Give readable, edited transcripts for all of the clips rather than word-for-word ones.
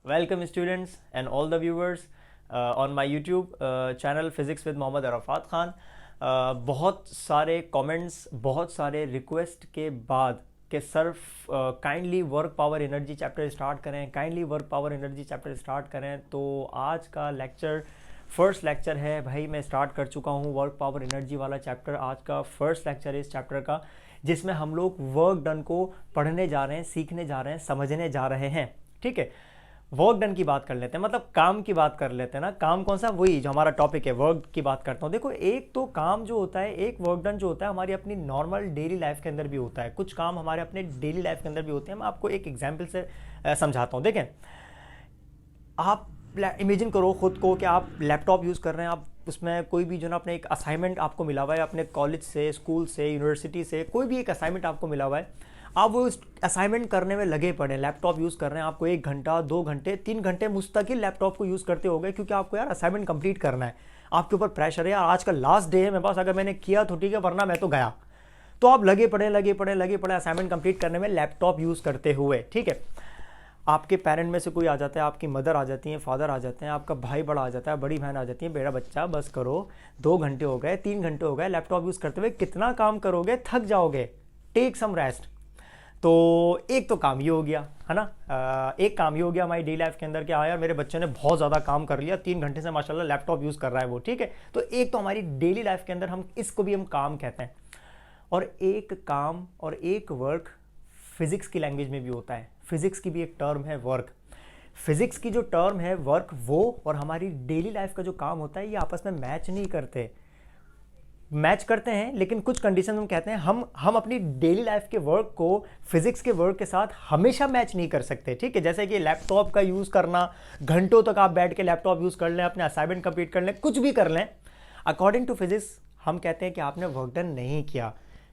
Welcome students and all the viewers on my YouTube channel Physics with Mohammad Arfat Khan. बहुत सारे comments, बहुत सारे request के बाद कि sir kindly work power energy chapter start करें, kindly work power energy chapter start करें। तो आज का लेक्चर फर्स्ट लेक्चर है भाई, मैं स्टार्ट कर चुका हूँ वर्क पावर एनर्जी वाला चैप्टर। आज का फर्स्ट लेक्चर है इस चैप्टर का, जिसमें हम लोग वर्क डन को पढ़ने जा रहे हैं, सीखने जा रहे हैं, समझने जा रहे हैं। ठीक है, वर्क डन की बात कर लेते हैं, मतलब काम की बात कर लेते हैं ना। काम कौन सा? वही जो हमारा टॉपिक है, वर्क की बात करता हूँ। देखो, एक तो काम जो होता है, एक वर्क डन जो होता है हमारी अपनी नॉर्मल डेली लाइफ के अंदर भी होता है। कुछ काम हमारे अपने डेली लाइफ के अंदर भी होते हैं। मैं आपको एक एग्जाम्पल से समझाता हूँ। देखें, आप इमेजिन करो खुद को कि आप लैपटॉप यूज़ कर रहे हैं, आप उसमें कोई भी जो ना अपने एक असाइनमेंट आपको मिला हुआ है, अपने कॉलेज से, स्कूल से, यूनिवर्सिटी से, कोई भी एक असाइनमेंट आपको मिला हुआ है। आप वो असाइनमेंट करने में लगे पड़े, लैपटॉप यूज़ कर रहे हैं। आपको 1 घंटा, 2 घंटे, 3 घंटे मुस्तकिल लैपटॉप को यूज़ करते हो गए, क्योंकि आपको यार असाइनमेंट कंप्लीट करना है। आपके ऊपर प्रेशर है यार, आज का लास्ट डे है मेरे पास, अगर मैंने किया तो ठीक है, वरना मैं तो गया। तो आप लगे पड़े असाइनमेंट कंप्लीट करने में, लैपटॉप यूज़ करते हुए। ठीक है, आपके पेरेंट में से कोई आ जाता है, आपकी मदर आ जाती है, फादर आ जाते हैं, आपका भाई बड़ा आ जाता है, बड़ी बहन आ जाती है, बेटा बच्चा बस करो, 2 घंटे हो गए, 3 घंटे हो गए लैपटॉप यूज़ करते हुए, कितना काम करोगे, थक जाओगे, टेक सम रेस्ट। तो एक तो काम ये हो गया है ना, एक काम ये हो गया हमारी डेली लाइफ के अंदर कि हाँ यार मेरे बच्चे ने बहुत ज़्यादा काम कर लिया, 3 घंटे से माशाल्लाह लैपटॉप यूज़ कर रहा है वो। ठीक है, तो एक तो हमारी डेली लाइफ के अंदर हम इसको भी हम काम कहते हैं। और एक काम और एक वर्क फिजिक्स की लैंग्वेज में भी होता है। फिजिक्स की भी एक टर्म है वर्क। फिजिक्स की जो टर्म है वर्क, वो और हमारी डेली लाइफ का जो काम होता है, ये आपस में मैच नहीं करते। मैच करते हैं लेकिन कुछ कंडीशन हम कहते हैं, हम अपनी डेली लाइफ के वर्क को फिजिक्स के वर्क के साथ हमेशा मैच नहीं कर सकते। ठीक है, जैसे कि लैपटॉप का यूज़ करना, घंटों तक आप बैठ के लैपटॉप यूज़ कर लें, अपने असाइनमेंट कंप्लीट कर लें, कुछ भी कर लें, अकॉर्डिंग टू फिजिक्स हम कहते हैं कि आपने वर्क डन नहीं किया।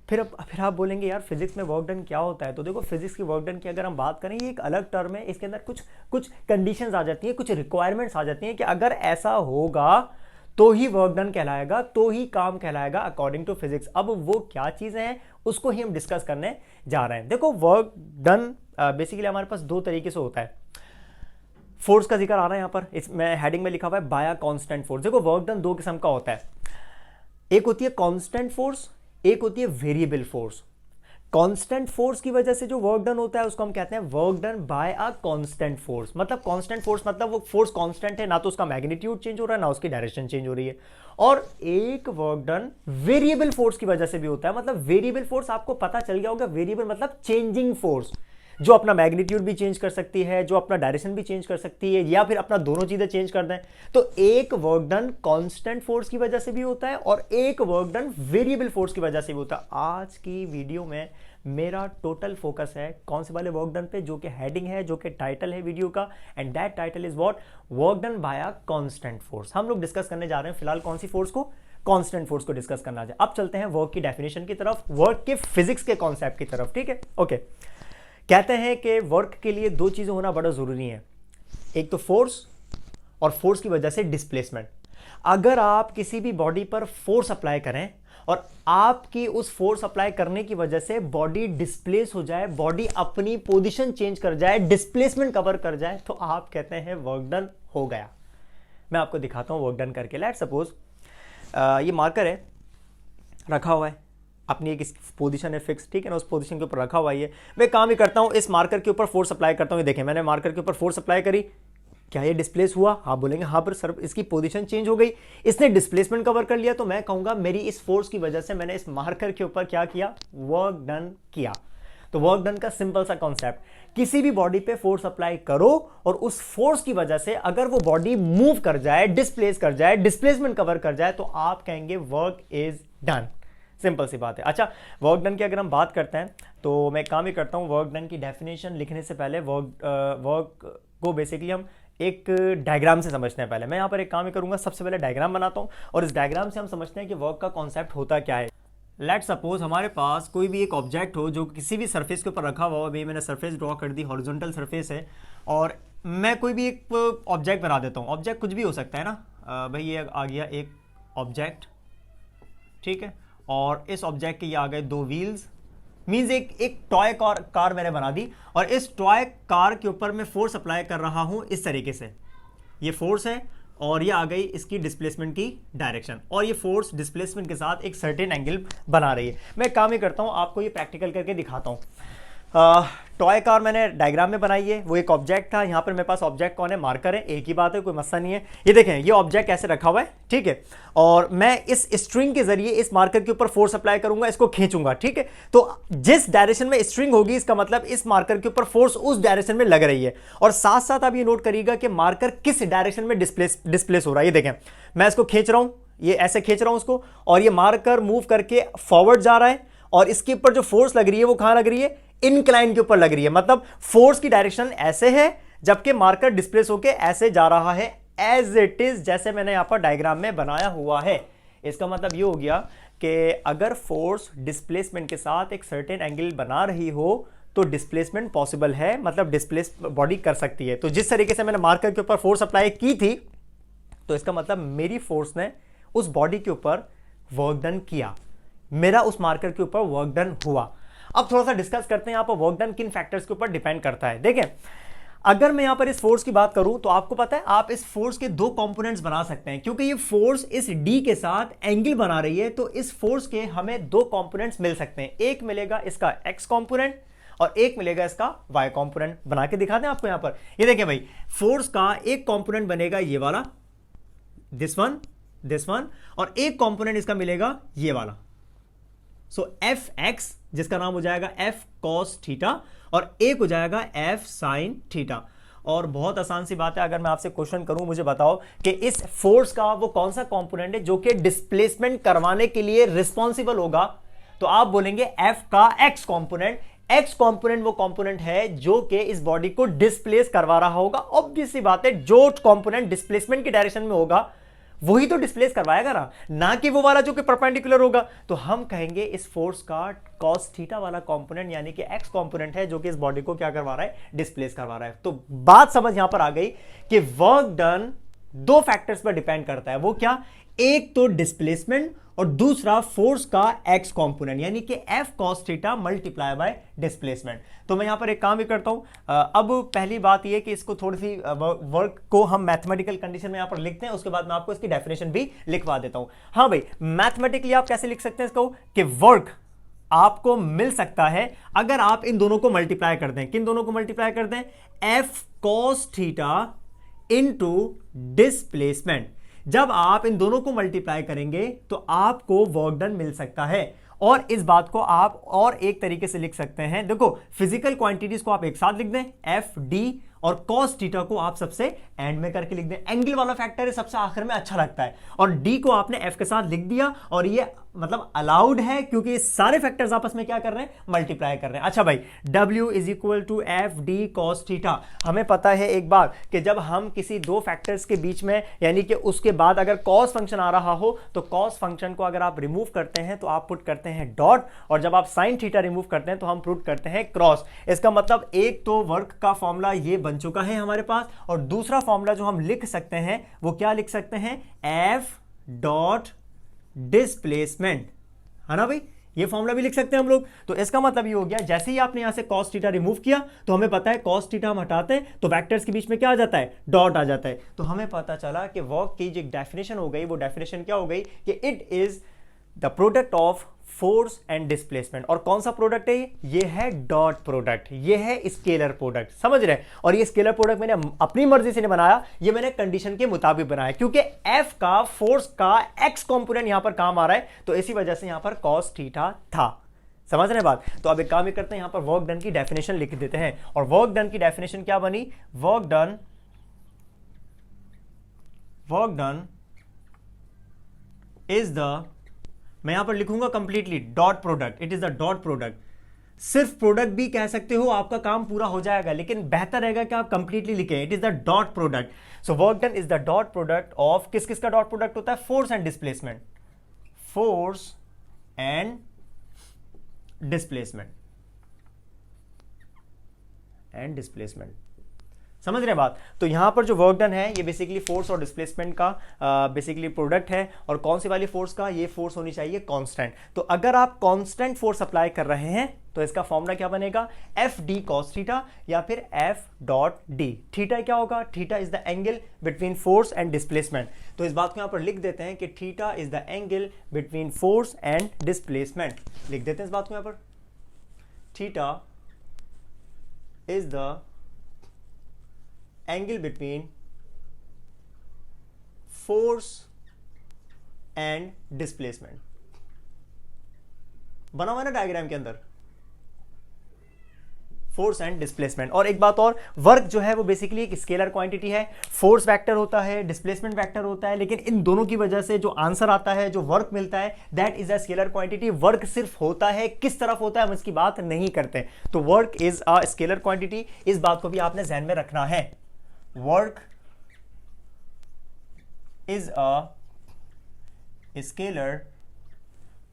फिर आप बोलेंगे यार फिजिक्स में वर्क डन क्या होता है? तो देखो, फिजिक्स की वर्क डन की अगर हम बात करें, ये एक अलग टर्म है। इसके अंदर कुछ कंडीशंस आ जाती हैं, कुछ रिक्वायरमेंट्स आ जाती हैं कि अगर ऐसा होगा तो ही वर्क डन कहलाएगा, तो ही काम कहलाएगा अकॉर्डिंग टू फिजिक्स। अब वो क्या चीज़ें हैं उसको ही हम डिस्कस करने जा रहे हैं। देखो, वर्क डन बेसिकली हमारे पास 2 तरीके से होता है। फोर्स का जिक्र आ रहा है यहाँ पर, इसमें हेडिंग में लिखा हुआ है बाय कांस्टेंट फोर्स। देखो, वर्क डन 2 किस्म का होता है। एक होती है कांस्टेंट फोर्स, एक होती है वेरिएबल फोर्स। कांस्टेंट फोर्स की वजह से जो वर्क डन होता है उसको हम कहते हैं work done by a constant force. मतलब कांस्टेंट फोर्स मतलब वो फोर्स कांस्टेंट है, ना तो उसका मैग्नीट्यूड चेंज हो रहा है, ना उसकी डायरेक्शन चेंज हो रही है। और एक वर्क डन वेरिएबल फोर्स की वजह से भी होता है। मतलब वेरिएबल फोर्स आपको पता चल गया होगा, वेरिएबल मतलब चेंजिंग फोर्स, जो अपना मैग्नीट्यूड भी चेंज कर सकती है, जो अपना डायरेक्शन भी चेंज कर सकती है, या फिर अपना दोनों चीजें चेंज कर दें। तो एक वर्क डन कांस्टेंट फोर्स की वजह से भी होता है और एक वर्क डन वेरिएबल फोर्स की वजह से भी होता है। आज की वीडियो में मेरा टोटल फोकस है कौन से वाले वर्क डन पे, जो कि हेडिंग है, जो कि टाइटल है वीडियो का, and that title is what, work done by a constant force. हम लोग डिस्कस करने जा रहे हैं फिलहाल कौन सी फोर्स को, कांस्टेंट फोर्स को डिस्कस करना है। अब चलते हैं वर्क की डेफिनेशन की तरफ, वर्क के फिजिक्स के कॉन्सेप्ट की तरफ। ठीक है, ओके। कहते हैं कि वर्क के लिए 2 चीजें होना बड़ा जरूरी है, एक तो फोर्स, और फोर्स की वजह से डिस्प्लेसमेंट। अगर आप किसी भी बॉडी पर फोर्स अप्लाई करें और आपकी उस फोर्स अप्लाई करने की वजह से बॉडी डिस्प्लेस हो जाए, बॉडी अपनी पोजीशन चेंज कर जाए, डिस्प्लेसमेंट कवर कर जाए, तो आप कहते हैं वर्क डन हो गया। मैं आपको दिखाता हूं वर्क डन करके। लेट सपोज ये मार्कर है, रखा हुआ है, अपनी एक पोजीशन है फिक्स, ठीक है ना, उस पोजीशन के ऊपर रखा हुआ है। मैं काम ही करता हूं, इस मार्कर के ऊपर फोर्स अप्लाई करता हूं। ये देखें, मैंने मार्कर के ऊपर फोर्स अप्लाई करी, क्या ये डिस्प्लेस हुआ? हाँ बोलेंगे, हाँ पर सर इसकी पोजीशन चेंज हो गई, इसने डिस्प्लेसमेंट कवर कर लिया। तो मैं कहूंगा मेरी इस फोर्स की वजह से मैंने इस मार्कर के ऊपर क्या किया, वर्क डन किया। तो वर्क डन का सिंपल सा कॉन्सेप्ट, किसी भी बॉडी पे फोर्स अप्लाई करो और उस फोर्स की वजह से अगर वो बॉडी मूव कर जाए, डिस्प्लेस कर जाए, डिस्प्लेसमेंट कवर कर जाए, तो आप कहेंगे वर्क इज डन। सिंपल सी बात है। अच्छा, वर्क डन की अगर हम बात करते हैं तो मैं काम ही करता हूं, वर्क डन की डेफिनेशन लिखने से पहले वर्क को बेसिकली हम एक डायग्राम से समझते हैं। पहले मैं यहाँ पर एक काम ही करूंगा, सबसे पहले डायग्राम बनाता हूँ और इस डायग्राम से हम समझते हैं कि वर्क का कॉन्सेप्ट होता क्या है। लेट सपोज हमारे पास कोई भी एक ऑब्जेक्ट हो जो किसी भी सरफेस के ऊपर रखा हुआ हो। अभी मैंने सरफेस ड्रॉ कर दी, हॉरिजॉन्टल सरफेस है, और मैं कोई भी एक ऑब्जेक्ट बना देता हूँ। ऑब्जेक्ट कुछ भी हो सकता है ना, भाई ये आ गया एक ऑब्जेक्ट, ठीक है, और इस ऑब्जेक्ट के ये आ गए 2 व्हील्स, मीन्स एक टॉय कार मैंने बना दी और इस टॉय कार के ऊपर मैं फोर्स अप्लाई कर रहा हूं इस तरीके से, ये फोर्स है और ये आ गई इसकी डिस्प्लेसमेंट की डायरेक्शन, और ये फोर्स डिस्प्लेसमेंट के साथ एक सर्टेन एंगल बना रही है। मैं काम ही करता हूं, आपको ये प्रैक्टिकल करके दिखाता हूं। टॉय कार मैंने डायग्राम में बनाई है, वो एक ऑब्जेक्ट था, यहाँ पर मेरे पास ऑब्जेक्ट कौन है, मार्कर है, एक ही बात है, कोई मसला नहीं है। ये देखें ये ऑब्जेक्ट ऐसे रखा हुआ है, ठीक है, और मैं इस स्ट्रिंग के जरिए इस मार्कर के ऊपर फोर्स अप्लाई करूंगा, इसको खींचूंगा, ठीक है। तो जिस डायरेक्शन में स्ट्रिंग होगी इसका मतलब इस मार्कर के ऊपर फोर्स उस डायरेक्शन में लग रही है। और साथ साथ आप ये नोट करिएगा कि मार्कर किस डायरेक्शन में डिस्प्लेस हो रहा है। ये देखें मैं इसको खींच रहा हूं, ये ऐसे खींच रहा हूं उसको, और ये मार्कर मूव करके फॉरवर्ड जा रहा है, और इसके ऊपर जो फोर्स लग रही है वो कहां लग रही है, इंक्लाइन के ऊपर लग रही है। मतलब फोर्स की डायरेक्शन ऐसे है जबकि मार्कर डिस्प्लेस होके ऐसे जा रहा है, एज इट इज जैसे मैंने यहां पर डायग्राम में बनाया हुआ है। इसका मतलब ये हो गया कि अगर फोर्स डिस्प्लेसमेंट के साथ एक सर्टेन एंगल बना रही हो तो डिस्प्लेसमेंट पॉसिबल है, मतलब डिस्प्लेस बॉडी कर सकती है। तो जिस तरीके से मैंने मार्कर के ऊपर फोर्स अप्लाई की थी, तो इसका मतलब मेरी फोर्स ने उस बॉडी के ऊपर वर्क डन किया, मेरा उस मार्कर के ऊपर वर्क डन हुआ। अब थोड़ा सा डिस्कस करते हैं यहां पर वर्क डन किन फैक्टर्स के ऊपर डिपेंड करता है। देखें अगर मैं यहां पर इस फोर्स की बात करूं तो आपको पता है आप इस फोर्स के दो कंपोनेंट्स बना सकते हैं, क्योंकि ये फोर्स इस डी के साथ एंगल बना रही है, तो इस फोर्स के हमें दो कंपोनेंट्स मिल सकते हैं। एक मिलेगा इसका एक्स कंपोनेंट और एक मिलेगा इसका वाई कंपोनेंट। बना के दिखाते हैं आपको यहां पर। ये देखिए भाई, फोर्स का एक कंपोनेंट बनेगा ये वाला, दिस वन, और एक कंपोनेंट इसका मिलेगा ये वाला। सो एफ एक्स जिसका नाम हो जाएगा एफ कॉस थीटा, और एक हो जाएगा एफ साइन थीटा। और बहुत आसान सी बात है, अगर मैं आपसे क्वेश्चन करूं मुझे बताओ कि इस फोर्स का वो कौन सा कंपोनेंट है जो कि डिस्प्लेसमेंट करवाने के लिए रिस्पॉन्सिबल होगा, तो आप बोलेंगे एफ का एक्स कंपोनेंट। एक्स कंपोनेंट वो कंपोनेंट है जो कि इस बॉडी को डिस्प्लेस करवा रहा होगा। ऑब्वियस सी बात है, जो कंपोनेंट डिस्प्लेसमेंट की डायरेक्शन में होगा वही तो डिस्प्लेस करवाएगा ना कि वो वाला जो कि परपेंडिकुलर होगा। तो हम कहेंगे इस फोर्स का cos थीटा वाला कंपोनेंट यानी कि एक्स कंपोनेंट है जो कि इस बॉडी को क्या करवा रहा है, डिस्प्लेस करवा रहा है। तो बात समझ यहां पर आ गई कि वर्क डन दो फैक्टर्स पर डिपेंड करता है। वो क्या, एक तो डिस्प्लेसमेंट और दूसरा फोर्स का एक्स कंपोनेंट यानी कि F cos theta multiply by displacement. तो मैं यहां पर एक काम भी करता हूं। अब पहली बात यह कि इसको थोड़ी सी वर्क को हम मैथमेटिकल कंडीशन में यहां पर लिखते हैं, उसके बाद मैं आपको इसकी डेफिनेशन भी लिखवा देता हूं। हाँ भाई, मैथमेटिकली आप कैसे लिख सकते हैं इसको कि वर्क आपको मिल सकता है अगर आप इन दोनों को मल्टीप्लाई कर दें। किन दोनों को मल्टीप्लाई कर दें, F cos theta into displacement. जब आप इन दोनों को मल्टीप्लाई करेंगे तो आपको वर्क डन मिल सकता है। और इस बात को आप और एक तरीके से लिख सकते हैं, देखो फिजिकल क्वांटिटीज को आप एक साथ लिख दें, एफ डी, और cos थीटा को आप सबसे एंड में करके लिख दें। एंगल वाला फैक्टर है सबसे आखिर में अच्छा लगता है, और डी को आपने एफ के साथ लिख दिया, और ये मतलब अलाउड है क्योंकि ये सारे फैक्टर्स आपस में क्या कर रहे हैं, मल्टीप्लाई कर रहे हैं। अच्छा भाई, W is equal to F D cos theta. हमें पता है एक बात कि जब हम किसी दो फैक्टर्स के बीच में यानी कि उसके बाद अगर कॉस फंक्शन आ रहा हो तो कॉस फंक्शन को अगर आप रिमूव करते हैं तो आप पुट करते हैं डॉट, और जब आप साइन थीटा रिमूव करते हैं तो हम पुट करते हैं क्रॉस। इसका मतलब एक तो वर्क का फॉर्मूला ये बन चुका है हमारे पास, और दूसरा फॉर्मूला जो हम लिख सकते हैं वो क्या लिख सकते हैं, एफ डॉट डिस्प्लेसमेंट, है ना भाई, ये फॉर्मूला भी लिख सकते हैं हम लोग। तो इसका मतलब ये हो गया, जैसे ही आपने यहां से cos थीटा रिमूव किया तो हमें पता है cos थीटा हम हटाते हैं तो वेक्टर्स के बीच में क्या आ जाता है, डॉट आ जाता है। तो हमें पता चला कि वर्क की जो डेफिनेशन हो गई वो डेफिनेशन क्या हो गई कि it is the product of force and displacement. और कौन सा प्रोडक्ट है ये है डॉट प्रोडक्ट, ये है स्केलर प्रोडक्ट, समझ रहे हैं। और ये स्केलर प्रोडक्ट मैंने अपनी मर्जी से नहीं बनाया, ये मैंने कंडीशन के मुताबिक बनाया, क्योंकि एफ का फोर्स का एक्स कंपोनेंट यहां पर काम आ रहा है, तो इसी वजह से यहां पर cos थीटा था। समझ रहे हैं बात। तो अब एक काम ही करते हैं, यहां पर वर्क डन की डेफिनेशन लिख देते हैं। और वर्क डन की डेफिनेशन क्या बनी, वर्क डन इज द, मैं यहां पर लिखूंगा completely dot product, it is the dot product. सिर्फ प्रोडक्ट भी कह सकते हो, आपका काम पूरा हो जाएगा, लेकिन बेहतर रहेगा कि आप कंप्लीटली लिखें, it is the dot product. So work done is the dot product of, किस किस का डॉट प्रोडक्ट होता है, force and displacement, force and displacement, समझ रहे हैं बात। तो यहाँ पर जो वर्क डन है ये बेसिकली फोर्स और डिस्प्लेसमेंट का बेसिकली प्रोडक्ट है। और कौन सी वाली फोर्स का, ये फोर्स होनी चाहिए कांस्टेंट। तो अगर आप कांस्टेंट फोर्स अप्लाई कर रहे हैं तो इसका फॉर्मूला क्या बनेगा, एफ डी कॉस थीटा या फिर एफ डॉट डी। थीटा क्या होगा, theta is the angle between force and displacement. तो इस बात को यहाँ पर लिख देते हैं कि theta is the angle between force and displacement. लिख देते हैं इस बात को यहाँ पर, theta is the angle between force and displacement. बना हुआ ना डायग्राम के अंदर, फोर्स एंड डिस्प्लेसमेंट। और एक बात और, वर्क जो है वो बेसिकली एक स्केलर क्वांटिटी है। फोर्स वेक्टर होता है, डिस्प्लेसमेंट वेक्टर होता है, लेकिन इन दोनों की वजह से जो आंसर आता है, जो वर्क मिलता है, that is a scalar quantity. Work सिर्फ होता है, किस तरफ होता है हम इसकी बात नहीं करते। तो work is a scalar quantity, इस बात को भी आपने ध्यान में रखना है। Work is a scalar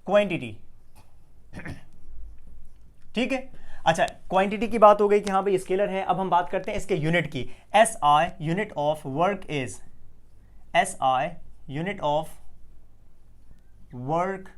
quantity, ठीक है। अच्छा, क्वांटिटी की बात हो गई कि हाँ भाई स्केलर है। अब हम बात करते हैं इसके यूनिट की। S I unit of work is, S I unit of work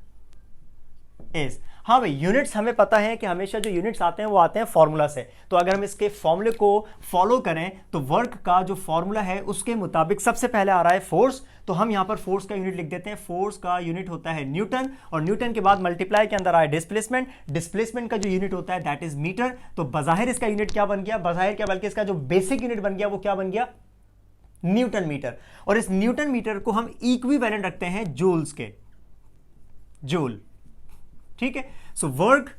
is, हाँ भाई यूनिट्स हमें पता है कि हमेशा जो यूनिट्स आते हैं वो आते हैं फॉर्मूला से। तो अगर हम इसके फॉर्मूले को फॉलो करें तो वर्क का जो फॉर्मूला है उसके मुताबिक सबसे पहले आ रहा है फोर्स। तो हम यहां पर फोर्स का यूनिट लिख देते हैं। फोर्स का यूनिट होता है न्यूटन, और न्यूटन के बाद मल्टीप्लाई के अंदर आया डिस्प्लेसमेंट। डिस्प्लेसमेंट का जो यूनिट होता है दैट इज मीटर। तो बजाहिर इसका यूनिट क्या बन गया, बजाहिर क्या बल्कि इसका जो बेसिक यूनिट बन गया वो क्या बन गया, न्यूटन मीटर। और इस न्यूटन मीटर को हम इक्विवेलेंट रखते हैं जूल्स के, जूल, ठीक है। So work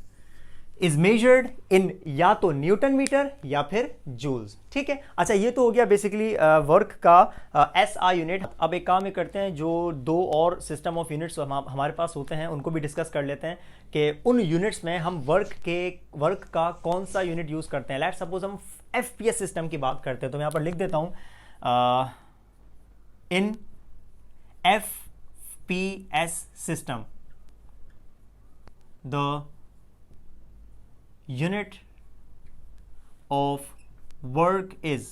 is measured in या तो न्यूटन मीटर या फिर जूल्स, ठीक है। अच्छा, ये तो हो गया बेसिकली वर्क का एस आई यूनिट। अब एक काम ये करते हैं, जो दो और सिस्टम ऑफ यूनिट्स हमारे पास होते हैं उनको भी डिस्कस कर लेते हैं कि उन यूनिट्स में हम वर्क का कौन सा यूनिट यूज करते हैं। लेट्स सपोज हम एफपीएस सिस्टम की बात करते हैं, तो मैं यहां पर लिख देता हूं in FPS system the unit of work is,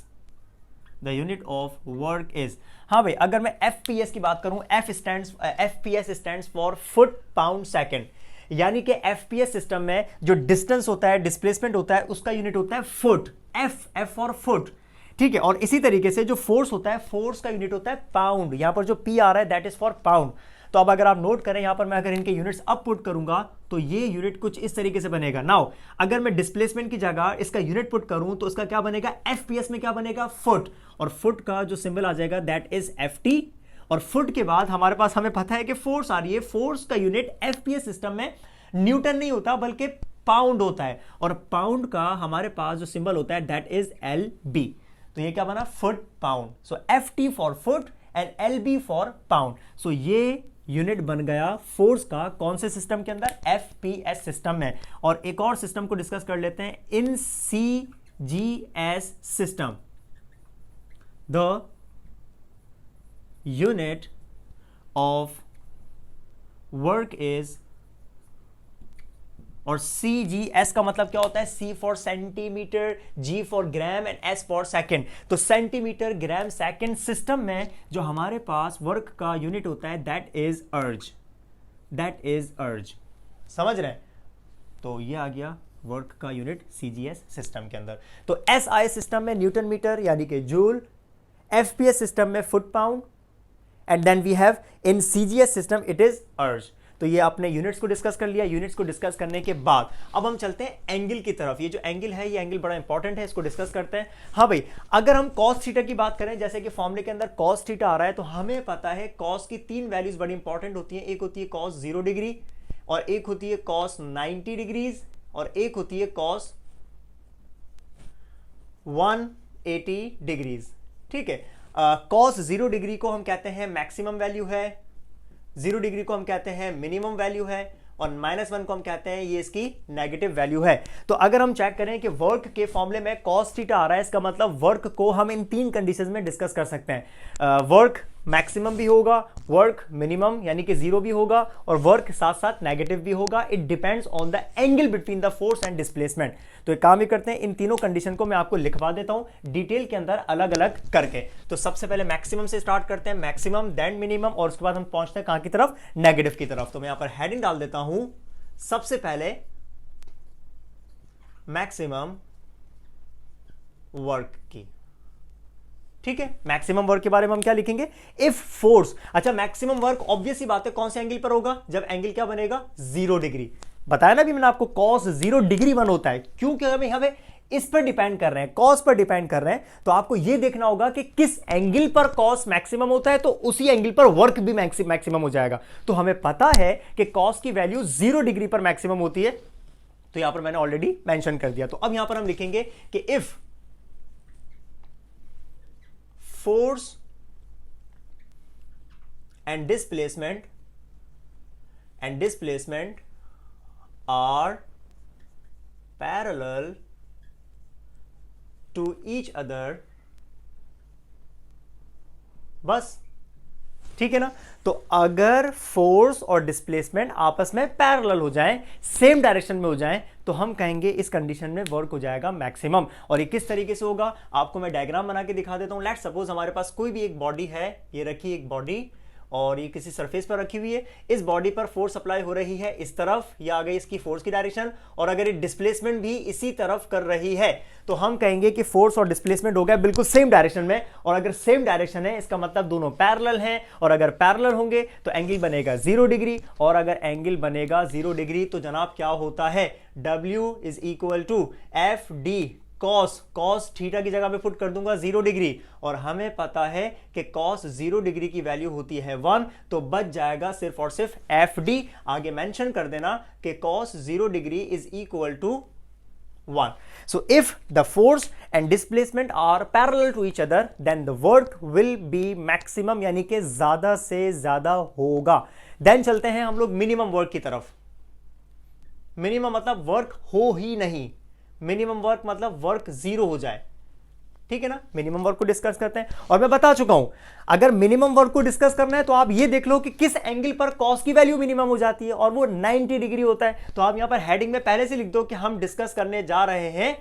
the unit of work is, हाँ भाई अगर मैं FPS की बात करूं, FPS stands for foot pound second, यानी कि FPS सिस्टम में जो डिस्टेंस होता है, डिस्प्लेसमेंट होता है, उसका यूनिट होता है फुट, F फॉर फुट, ठीक है। और इसी तरीके से जो फोर्स होता है, फोर्स का यूनिट होता है पाउंड। यहां पर जो P आ रहा है दैट इज फॉर पाउंड। तो अब अगर आप नोट करें, यहां पर मैं अगर इनके यूनिट्स अप पुट करूंगा तो ये यूनिट कुछ इस तरीके से बनेगा। नाउ अगर मैं डिस्प्लेसमेंट की जगह इसका यूनिट पुट करूं तो इसका क्या बनेगा, एफपीएस में क्या बनेगा, फुट। और फुट का जो सिंबल आ जाएगा दैट इज एफटी। और फुट के बाद हमारे पास, हमें पता है कि फोर्स आ रही है, फोर्स का यूनिट एफपीएस सिस्टम में न्यूटन नहीं होता बल्कि पाउंड होता है। और पाउंड का हमारे पास जो सिंबल होता है दैट इज एल बी। तो ये क्या बना, foot pound. So F T for foot and L B for pound. So ये यूनिट बन गया फोर्स का, कौन से सिस्टम के अंदर, एफपीएस सिस्टम में। और एक और सिस्टम को डिस्कस कर लेते हैं, in CGS system the unit of work is, और CGS का मतलब क्या होता है, C for centimetre, G for gram and S for second. तो सेंटीमीटर, ग्राम, सेकंड सिस्टम में जो हमारे पास वर्क का यूनिट होता है दैट इज अर्ज, दैट इज अर्ज। समझ रहे हैं। तो ये आ गया वर्क का यूनिट CGS सिस्टम के अंदर। तो SI सिस्टम में न्यूटन मीटर यानी कि जूल, FPS सिस्टम में foot pound, and then we have in CGS system it is erg. तो ये आपने यूनिट्स को डिस्कस कर लिया। यूनिट्स को डिस्कस करने के बाद अब हम चलते हैं एंगल की तरफ। ये जो एंगल है, ये एंगल बड़ा इंपॉर्टेंट है, इसको डिस्कस करते हैं। हाँ भाई, अगर हम कॉस थीटा की बात करें, जैसे कि फॉर्मूले के अंदर कॉस थीटा आ रहा है, तो हमें पता है कॉस की तीन वैल्यूज बड़ी इंपॉर्टेंट होती है। एक होती है कॉस 0 डिग्री, और एक होती है कॉस 90 डिग्रीज, और एक होती है कॉस 180 डिग्रीज, ठीक है। कॉस 0 डिग्री को हम कहते हैं मैक्सिमम वैल्यू है, 0 डिग्री को हम कहते हैं मिनिमम वैल्यू है, और -1 को हम कहते हैं ये इसकी नेगेटिव वैल्यू है। तो अगर हम चेक करें कि वर्क के फॉर्मूले में कॉस थीटा आ रहा है, इसका मतलब वर्क को हम इन तीन कंडीशंस में डिस्कस कर सकते हैं। वर्क मैक्सिमम भी होगा, वर्क मिनिमम यानी कि जीरो भी होगा, और वर्क साथ साथ नेगेटिव भी होगा। It depends on the angle between the force and displacement. तो एक काम ही करते हैं, इन तीनों कंडीशन को मैं आपको लिखवा देता हूं डिटेल के अंदर अलग अलग करके। तो सबसे पहले मैक्सिमम से स्टार्ट करते हैं, मैक्सिमम देन मिनिमम, और उसके बाद हम पहुंचते हैं कहां की तरफ, नेगेटिव की तरफ। तो मैं यहां पर हेडिंग डाल देता हूं, सबसे पहले मैक्सिमम वर्क की। ठीक है, मैक्सिमम वर्क के बारे में हम क्या लिखेंगे, इफ फोर्स। अच्छा, मैक्सिमम वर्क ऑब्वियस ही बात है कौन से एंगल पर होगा, जब एंगल क्या बनेगा, 0 डिग्री। बताया ना भी मैंने आपको, cos 0 डिग्री 1 होता है, क्योंकि हमें यहां पे इस पर डिपेंड कर रहे हैं, cos पर डिपेंड कर रहे हैं। तो आपको यह देखना होगा कि किस एंगल पर cos मैक्सिमम होता है, तो उसी एंगल पर वर्क भी मैक्सिमम हो जाएगा। तो हमें पता है कि cos की वैल्यू 0 डिग्री पर मैक्सिमम होती है, तो यहां पर मैंने ऑलरेडी मेंशन कर दिया। तो अब यहां पर हम लिखेंगे कि if force and displacement are parallel to each other, बस ठीक है ना। तो अगर फोर्स और डिस्प्लेसमेंट आपस में पैरेलल हो जाएं, सेम डायरेक्शन में हो जाएं, तो हम कहेंगे इस कंडीशन में वर्क हो जाएगा मैक्सिमम। और ये किस तरीके से होगा, आपको मैं डायग्राम बना के दिखा देता हूं। लेट्स सपोज हमारे पास कोई भी एक बॉडी है, ये रखी एक बॉडी, और ये किसी सरफेस पर रखी हुई है। इस बॉडी पर फोर्स अप्लाई हो रही है इस तरफ, या आ गई इसकी फोर्स की डायरेक्शन, और अगर ये डिस्प्लेसमेंट भी इसी तरफ कर रही है, तो हम कहेंगे कि फोर्स और डिस्प्लेसमेंट हो गया बिल्कुल सेम डायरेक्शन में। और अगर सेम डायरेक्शन है, इसका मतलब दोनों पैरेलल हैं, और अगर पैरेलल होंगे तो एंगल बनेगा 0 डिग्री, और अगर एंगल बनेगा 0 डिग्री तो जनाब क्या होता है, W is equal to F D cos theta की जगह पे पुट कर दूंगा 0 डिग्री, और हमें पता है कि cos 0 डिग्री की वैल्यू होती है 1, तो बच जाएगा सिर्फ और सिर्फ एफ डी। आगे मेंशन कर देना कि cos 0 degree is equal to 1. So if the force and displacement are parallel to each other, then the work will be maximum, यानी कि ज्यादा से ज्यादा होगा। देन चलते हैं हम लोग मिनिमम वर्क की तरफ। मिनिमम मतलब वर्क हो ही नहीं, मिनिमम वर्क मतलब वर्क 0 हो जाए। ठीक है ना, मिनिमम वर्क को डिस्कस करते हैं। और मैं बता चुका हूं, अगर मिनिमम वर्क को डिस्कस करना है तो आप ये देख लो कि किस एंगल पर cos की वैल्यू मिनिमम हो जाती है, और वो 90 डिग्री होता है। तो आप यहां पर हेडिंग में पहले से लिख दो कि हम डिस्कस करने जा रहे हैं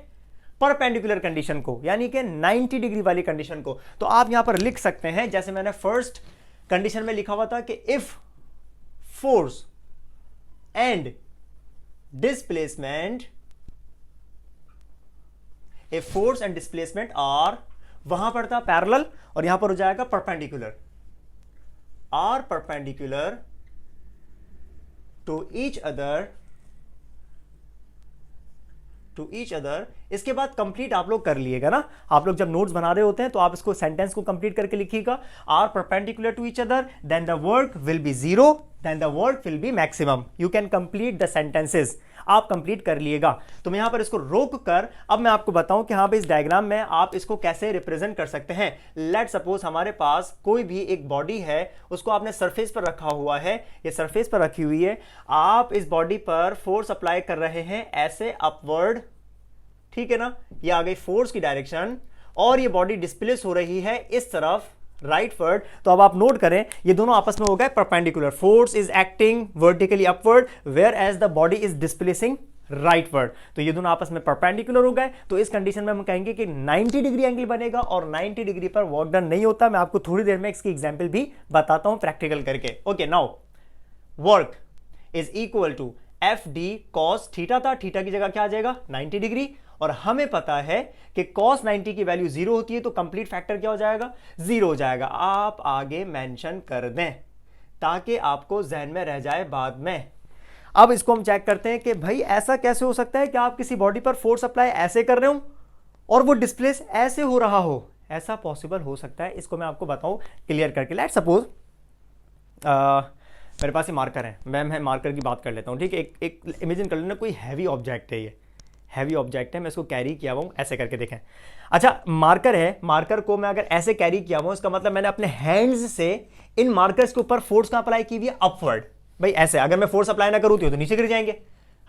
परपेंडिकुलर कंडीशन को, यानी कि 90 डिग्री वाली कंडीशन को। तो आप यहां पर लिख सकते हैं, जैसे मैंने फर्स्ट कंडीशन में लिखा हुआ था कि if force and displacement, a force and displacement are, वहां पर था पैरेलल, और यहां पर हो जाएगा perpendicular, are perpendicular to each other, इसके बाद कंप्लीट आप लोग कर लिएगा ना। आप लोग जब नोट्स बना रहे होते हैं तो आप इसको सेंटेंस को कंप्लीट करके लिखिएगा, are perpendicular to each other, then the work will be 0, then the work will be maximum. You can complete the sentences, आप कंप्लीट कर लिएगा। तो मैं यहां पर इसको रोक कर अब मैं आपको बताऊं कि हाँ भाई इस डायग्राम में आप इसको कैसे रिप्रेजेंट कर सकते हैं। लेट सपोज हमारे पास कोई भी एक बॉडी है, उसको आपने सरफेस पर रखा हुआ है, ये सरफेस पर रखी हुई है, आप इस बॉडी पर फोर्स अप्लाई कर रहे हैं ऐसे अपवर्ड, ठीक है ना, ये आ गई फोर्स की डायरेक्शन, और ये बॉडी डिस्प्लेस हो रही है इस तरफ राइटवर्ड। तो अब आप नोट करें, ये दोनों आपस में हो गए perpendicular, force is acting vertically upward whereas the body is displacing rightward. तो ये दोनों आपस में परपेंडिकुलर हो गए। तो इस कंडीशन में हम कहेंगे कि 90 डिग्री एंगल बनेगा, और 90 डिग्री पर वर्क डन नहीं होता। मैं आपको थोड़ी देर में इसकी एग्जांपल भी बताता हूं प्रैक्टिकल करके। Okay, now work is equal to F D cos theta था, थीटा की जगह क्या आ जाएगा 90 डिग्री, और हमें पता है कि cos 90 की वैल्यू 0 होती है, तो कंप्लीट फैक्टर क्या हो जाएगा 0 हो जाएगा। आप आगे मेंशन कर दें ताकि आपको जहन में रह जाए बाद में। अब इसको हम चेक करते हैं कि भाई ऐसा कैसे हो सकता है कि आप किसी बॉडी पर फोर्स अप्लाई ऐसे कर रहे हो और वो डिस्प्लेस ऐसे हो रहा हो। ऐसा पॉसिबल हो सकता है, इसको मैं आपको बताऊं क्लियर करके। लेट सपोज मेरे पास ये मार्कर है, मैं मार्कर की बात कर लेता हूं, ठीक है। एक इमेजिन कर लेना कोई हैवी ऑब्जेक्ट है, ये हैवी ऑब्जेक्ट है, मैं इसको कैरी किया हुआ हूं, ऐसे करके देखें। अच्छा, मार्कर है, मार्कर को मैं अगर ऐसे कैरी किया हुआ हूं, इसका मतलब मैंने अपने हैंड्स से इन मार्कर्स के ऊपर फोर्स का अप्लाई की हुई है अपवर्ड। भाई ऐसे अगर मैं फोर्स अप्लाई ना करूं तो नीचे गिर जाएंगे,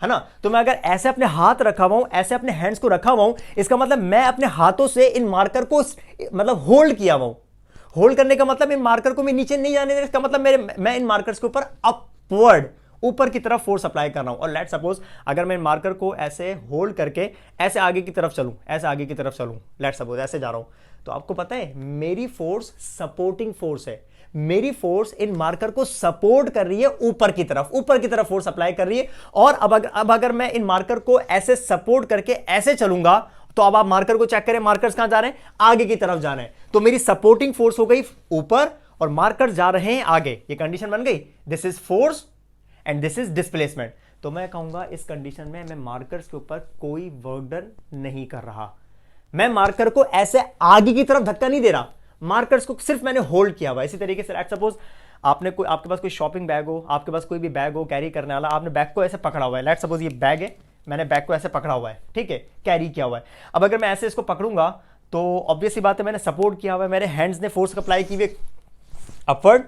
है ना। तो मैं अगर ऐसे अपने हाथ रखा हुआ हूं, ऐसे अपने हैंड्स को रखा हुआ हूं, इसका मतलब मैं अपने हाथों से इन मार्कर को मतलब होल्ड किया हुआ हूं। होल्ड करने का मतलब इन मार्कर को मैं नीचे नहीं जाने दे रहा, इसका मतलब मैं इन मार्कर्स के ऊपर अपवर्ड, ऊपर की तरफ फोर्स अप्लाई कर रहा हूं। और लेट सपोज अगर मैं मार्कर को ऐसे होल्ड करके ऐसे आगे की तरफ चलूं, ऐसे आगे की तरफ चलूं, लेट सपोज ऐसे जा रहा हूं, तो आपको पता है मेरी फोर्स सपोर्टिंग फोर्स है, मेरी फोर्स इन मार्कर को सपोर्ट कर रही है, ऊपर की तरफ फोर्स अप्लाई कर रही है। और अब अगर मैं इन मार्कर को ऐसे सपोर्ट करके ऐसे चलूंगा, तो अब आप मार्कर को चेक करें, मार्कर्स कहां जा रहे हैं, आगे की तरफ जा रहे हैं। तो मेरी सपोर्टिंग फोर्स हो गई ऊपर और मार्कर जा रहे हैं आगे, ये कंडीशन बन गई। This is force and this is displacement. तो मैं कहूंगा इस कंडीशन में मैं मार्कर्स के ऊपर कोई वर्क डन नहीं कर रहा, मैं मार्कर को ऐसे आगे की तरफ धक्का नहीं दे रहा, मार्कर्स को सिर्फ मैंने होल्ड किया हुआ। इसी तरीके से लेट्स सपोज आपके पास कोई शॉपिंग बैग हो, आपके पास कोई भी बैग हो कैरी करने वाला, आपने बैग को ऐसे पकड़ा हुआ है, लेट्स सपोज ये बैग है, मैंने बैग को ऐसे पकड़ा हुआ है, ठीक है, कैरी किया हुआ है। अब अगर मैं ऐसे इसको पकड़ूंगा तो ऑब्वियस सी बात है मैंने सपोर्ट किया हुआ है, मेरे हैंड्स ने फोर्स अप्लाई की हुई अपवर्ड।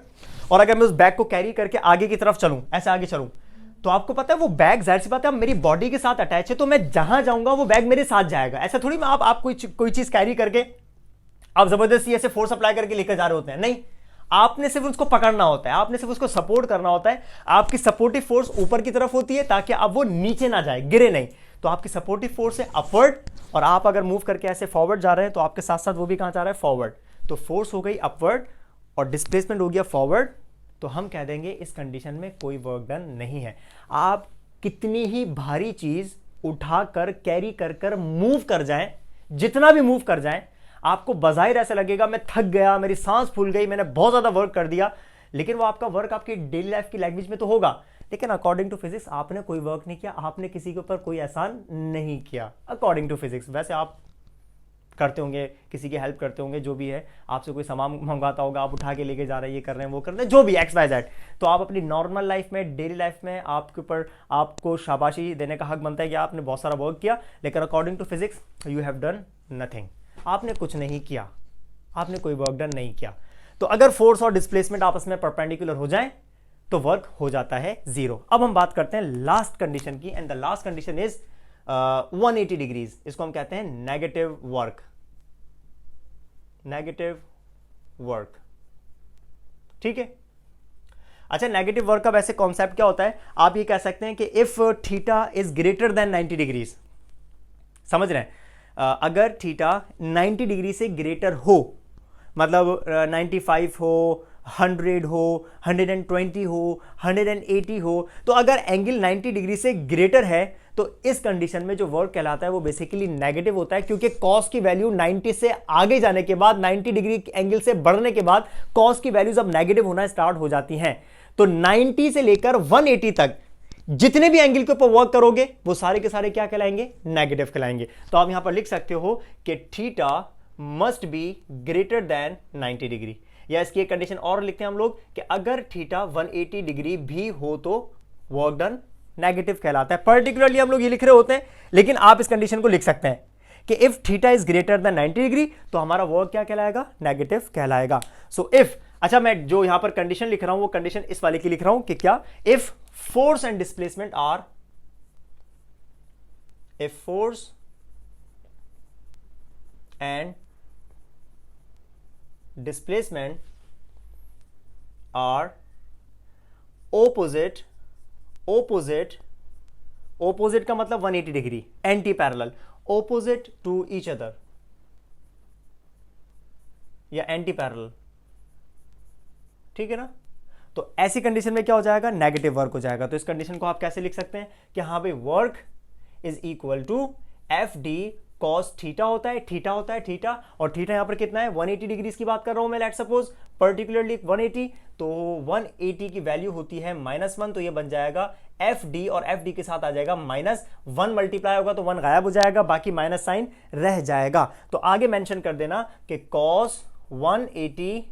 और अगर मैं उस बैग को कैरी करके आगे की तरफ चलूं, ऐसे आगे चलूं, तो आपको पता है वो बैग जाहिर सी बात है मेरी बॉडी के साथ अटैच है, तो मैं जहां जाऊंगा वो बैग मेरे साथ जाएगा। ऐसा थोड़ी मैं आप कोई चीज कैरी करके आप जबरदस्ती ऐसे फोर्स अप्लाई करके लेकर जा रहे होते हैं, नहीं, आपने सिर्फ उसको पकड़ना होता है, आपने सिर्फ उसको सपोर्ट करना होता है। आपकी सपोर्टिव फोर्स ऊपर की तरफ होती है ताकि अब वो नीचे ना जाए, गिरे नहीं। तो आपकी सपोर्टिव फोर्स है अपवर्ड, और आप अगर मूव करके ऐसे फॉरवर्ड जा रहे हैं तो आपके साथ साथ वो भी कहां जा रहा है, फॉरवर्ड। तो फोर्स हो गई अपवर्ड और डिस्प्लेसमेंट हो गया फॉरवर्ड। तो हम कह देंगे इस कंडीशन में कोई वर्क डन नहीं है। आप कितनी ही भारी चीज उठाकर कैरी कर मूव कर जाएं, जितना भी मूव कर जाएं, आपको बजाहिर ऐसा लगेगा मैं थक गया, मेरी सांस फूल गई, मैंने बहुत ज्यादा वर्क कर दिया, लेकिन वो आपका वर्क आपकी डेली लाइफ की लैंग्वेज में तो होगा, लेकिन अकॉर्डिंग टू फिजिक्स आपने कोई वर्क नहीं किया, आपने किसी के ऊपर कोई एहसान नहीं किया अकॉर्डिंग टू फिजिक्स। वैसे आप करते होंगे, किसी की हेल्प करते होंगे, जो भी है, आपसे कोई सामान मंगवाता होगा, आप उठा के लेके जा रहे हैं, ये कर रहे हैं, वो कर रहे हैं, जो भी एक्स वाई जेड, तो आप अपनी नॉर्मल लाइफ में, डेली लाइफ में आपके ऊपर आपको शाबाशी देने का हक बनता है कि आपने बहुत सारा वर्क किया, लेकिन according to physics you have done nothing, आपने कुछ नहीं किया, आपने कोई वर्क डन नहीं किया। तो अगर फोर्स और डिस्प्लेसमेंट आपस में परपेंडिकुलर हो जाए तो वर्क हो जाता है जीरो। अब हम बात करते हैं लास्ट कंडीशन की, and the last condition is 180 degrees. इसको हम कहते हैं नेगेटिव वर्क, नेगेटिव वर्क, ठीक है। अच्छा, नेगेटिव वर्क का वैसे कॉन्सेप्ट क्या होता है, आप ये कह सकते हैं कि if theta is greater than 90 degrees, समझ रहे हैं, अगर थीटा 90 डिग्री से ग्रेटर हो, मतलब 95 हो, 100 हो, 120 हो, 180 हो, तो अगर एंगल 90 डिग्री से ग्रेटर है तो इस कंडीशन में जो वर्क कहलाता है वो बेसिकली नेगेटिव होता है, क्योंकि कॉस की वैल्यू 90 से आगे जाने के बाद, 90 डिग्री एंगल से बढ़ने के बाद कॉस की वैल्यूज अब नेगेटिव होना स्टार्ट हो जाती हैं। तो 90 से लेकर 180 तक जितने भी एंगल के ऊपर वर्क करोगे वो सारे के सारे क्या कहलाएंगे, नेगेटिव कहलाएंगे। तो आप यहां पर लिख सकते हो कि theta must be greater than 90 degree, या इसकी एक कंडीशन और लिखते हैं हम लोग कि अगर थीटा 180 डिग्री भी हो तो वर्क डन नेगेटिव कहलाता है। पर्टिकुलरली हम लोग ये लिख रहे होते हैं, लेकिन आप इस कंडीशन को लिख सकते हैं कि if theta is greater than 90 degree तो हमारा वर्क क्या कहलाएगा, नेगेटिव कहलाएगा। सो इफ, अच्छा मैं जो यहां पर कंडीशन लिख रहा हूं वो कंडीशन इस वाले की लिख रहा हूं कि क्या, if force and displacement are, if force and displacement are opposite का मतलब 180 डिग्री, anti parallel, opposite to each other या एंटी पैरेलल, ठीक है ना। तो ऐसी कंडीशन में क्या हो जाएगा, नेगेटिव वर्क हो जाएगा। तो इस कंडीशन को आप कैसे लिख सकते हैं कि हाँ भाई work is equal to F D cos theta होता है, थीटा होता है थीटा, और थीटा यहां पर कितना है, 180 डिग्री की बात कर रहा हूं मैं, लेट सपोज पर्टिकुलरली 180, तो 180 की वैल्यू होती है -1, तो ये बन जाएगा एफ डी, और एफ डी के साथ आ जाएगा -1 मल्टीप्लाई होगा तो 1 गायब हो जाएगा, बाकी माइनस साइन रह जाएगा। तो आगे मेंशन कर देना कि कॉस 180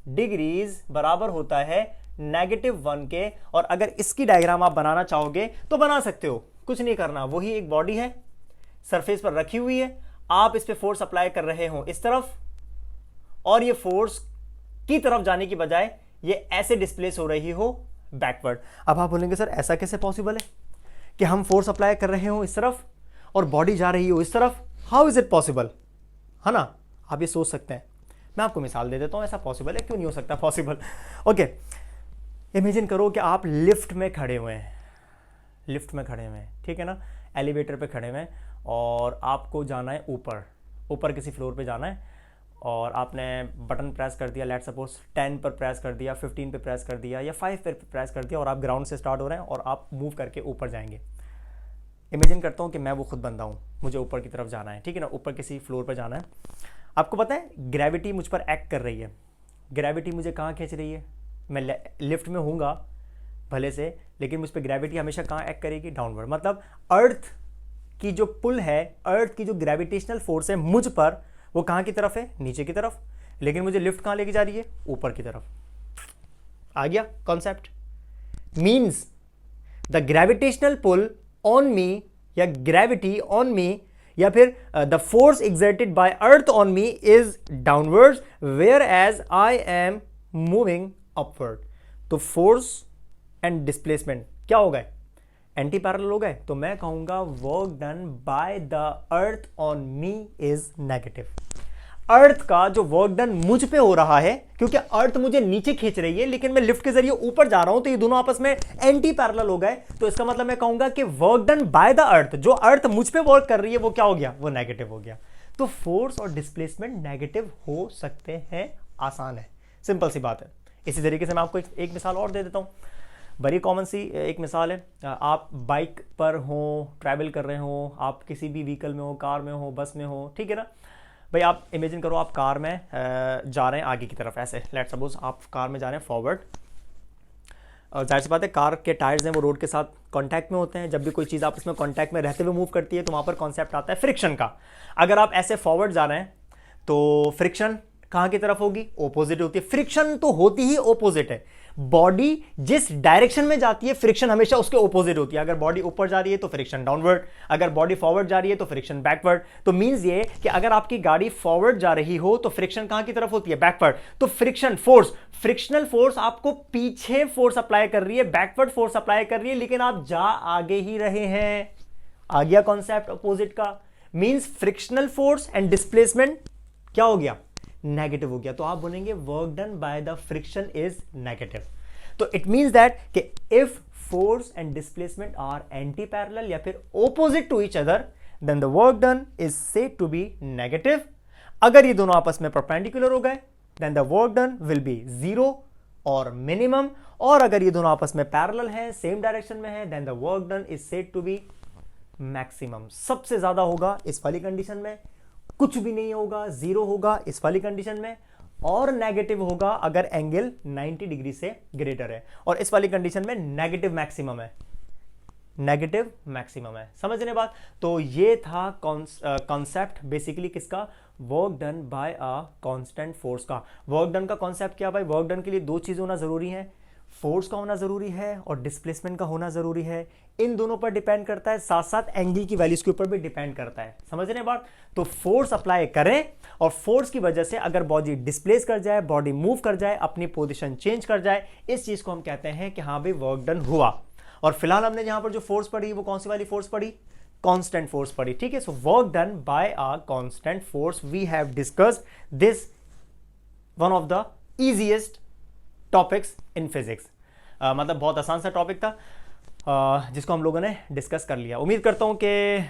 डिग्रीज बराबर होता है -1 के, और अगर इसकी डायग्राम आप बनाना चाहोगे तो बना सकते हो, कुछ नहीं करना, वही एक बॉडी है, सरफेस पर रखी हुई है, आप इस पे फोर्स अप्लाई कर रहे हो इस तरफ, और ये फोर्स की तरफ जाने की बजाय ये ऐसे डिस्प्लेस हो रही हो बैकवर्ड। अब आप बोलेंगे सर ऐसा कैसे पॉसिबल है कि हम फोर्स अप्लाई कर रहे हो इस तरफ और बॉडी जा रही हो इस तरफ, हाउ इज इट पॉसिबल, है ना। आप ये सोच सकते हैं। मैं आपको मिसाल दे देता हूँ, ऐसा पॉसिबल है, क्यों नहीं हो सकता पॉसिबल। ओके, इमेजिन करो कि आप लिफ्ट में खड़े हुए हैं, लिफ्ट में खड़े हुए हैं, ठीक है ना, एलिवेटर पे खड़े हुए हैं और आपको जाना है ऊपर, ऊपर किसी फ्लोर पे जाना है और आपने बटन प्रेस कर दिया, लेट सपोज 10 पर प्रेस कर दिया, 15 पे प्रेस कर दिया या 5 पे प्रेस कर दिया और आप ग्राउंड से स्टार्ट हो रहे हैं और आप मूव करके ऊपर जाएंगे। इमेजिन करता हूँ कि मैं वो खुद बंदा हूँ, मुझे ऊपर की तरफ जाना है, ठीक है ना, ऊपर किसी फ्लोर पर जाना है। आपको पता है ग्रेविटी मुझ पर एक्ट कर रही है, ग्रेविटी मुझे कहाँ खींच रही है, मैं लिफ्ट में हूँगा भले से, लेकिन मुझ पर ग्रेविटी हमेशा कहाँ एक्ट करेगी, डाउनवर्ड। मतलब अर्थ की जो पुल है, अर्थ की जो ग्रेविटेशनल फोर्स है मुझ पर, वो कहाँ की तरफ है, नीचे की तरफ, लेकिन मुझे लिफ्ट कहाँ लेके जा रही है, ऊपर की तरफ। आ गया concept. Means the gravitational pull on me या ग्रेविटी ऑन मी या फिर the force exerted by earth on me is downwards whereas I am moving upward. तो फोर्स एंड डिस्प्लेसमेंट क्या हो गए, एंटी पैरेलल हो गए। तो मैं कहूंगा work done by the earth on me is negative. Earth का जो वर्क डन मुझ पे हो रहा है, क्योंकि अर्थ मुझे नीचे खींच रही है लेकिन मैं लिफ्ट के जरिए ऊपर जा रहा हूं, तो ये दोनों आपस में एंटी पैरेलल हो गए। तो इसका मतलब मैं कहूंगा कि वर्क डन बाय द अर्थ, जो अर्थ मुझ पे वर्क कर रही है वो क्या हो गया, वो नेगेटिव हो गया। तो फोर्स और डिस्प्लेसमेंट नेगेटिव हो सकते हैं, आसान है, सिंपल सी बात है। इसी तरीके से मैं आपको एक मिसाल और दे देता हूं, बड़ी कॉमन सी एक मिसाल है। आप बाइक पर हो, ट्रैवल कर रहे हो, आप किसी भी व्हीकल में हो, कार में हो, बस में हो, ठीक है ना भाई। आप इमेजिन करो आप कार में जा रहे हैं आगे की तरफ, ऐसे लेट्स सपोज आप कार में जा रहे हैं फॉरवर्ड, और जाहिर सी बात है कार के टायर्स हैं वो रोड के साथ कांटेक्ट में होते हैं। जब भी कोई चीज़ आपस में कांटेक्ट में रहते हुए मूव करती है तो वहाँ पर कॉन्सेप्ट आता है फ्रिक्शन का। अगर आप ऐसे फॉरवर्ड जा रहे हैं तो फ्रिक्शन कहाँ की तरफ होगी, ओपोजिट होती है। फ्रिक्शन तो होती ही ओपोजिट है, बॉडी जिस डायरेक्शन में जाती है फ्रिक्शन हमेशा उसके ओपोजिट होती है। अगर बॉडी ऊपर जा रही है तो फ्रिक्शन डाउनवर्ड, अगर बॉडी फॉरवर्ड जा रही है तो फ्रिक्शन बैकवर्ड। तो मींस ये कि अगर आपकी गाड़ी फॉरवर्ड जा रही हो तो फ्रिक्शन कहां की तरफ होती है, बैकवर्ड। तो फ्रिक्शन फोर्स, फ्रिक्शनल फोर्स आपको पीछे फोर्स अप्लाई कर रही है, बैकवर्ड फोर्स अप्लाई कर रही है, लेकिन आप जा आगे ही रहे हैं। आ गया कॉन्सेप्ट अपोजिट का। Means frictional force and displacement क्या हो गया, नेगेटिव हो गया। तो आप बोलेंगे work done by the friction is negative. तो इट मींस दैट कि if force and displacement are anti parallel या फिर opposite to each other, then the work done is said to be negative. अगर ये दोनों आपस में परपेंडिकुलर हो गए then the work done will be zero और मिनिमम, और अगर ये दोनों आपस में पैरेलल है, सेम डायरेक्शन में है, then the work done is said to be maximum. सबसे ज्यादा होगा इस वाली कंडीशन में, कुछ भी नहीं होगा, जीरो होगा इस वाली कंडीशन में, और नेगेटिव होगा अगर एंगल 90 डिग्री से ग्रेटर है, और इस वाली कंडीशन में नेगेटिव मैक्सिमम है, नेगेटिव मैक्सिमम है। समझ रहे बात। तो ये था कॉन्सेप्ट बेसिकली किसका, work done by a constant force का। वर्क डन का कॉन्सेप्ट क्या भाई, वर्क डन के लिए दो चीजें होना जरूरी है, फोर्स का होना जरूरी है और डिस्प्लेसमेंट का होना जरूरी है। इन दोनों पर डिपेंड करता है, साथ साथ एंगल की वैल्यूज के ऊपर भी डिपेंड करता है। समझ रहे हैं बात। तो फोर्स अप्लाई करें और फोर्स की वजह से अगर बॉडी डिस्प्लेस कर जाए, बॉडी मूव कर जाए, अपनी पोजीशन चेंज कर जाए, इस चीज को हम कहते हैं कि हाँ भाई वर्क डन हुआ। और फिलहाल हमने यहां पर जो फोर्स पढ़ी वो कौन सी वाली फोर्स पढ़ी, कांस्टेंट फोर्स पढ़ी, ठीक है। So work done by a constant force, we have discussed this one of the easiest topics in physics. मतलब बहुत आसान सा टॉपिक था जिसको हम लोगों ने डिस्कस कर लिया। उम्मीद करता हूं कि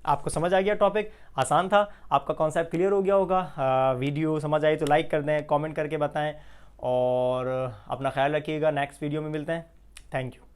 आपको समझ आ गया, टॉपिक आसान था, आपका कॉन्सेप्ट क्लियर हो गया होगा। वीडियो समझ आई तो लाइक कर दें, कमेंट करके बताएं और अपना ख्याल रखिएगा। नेक्स्ट वीडियो में मिलते हैं। Thank you.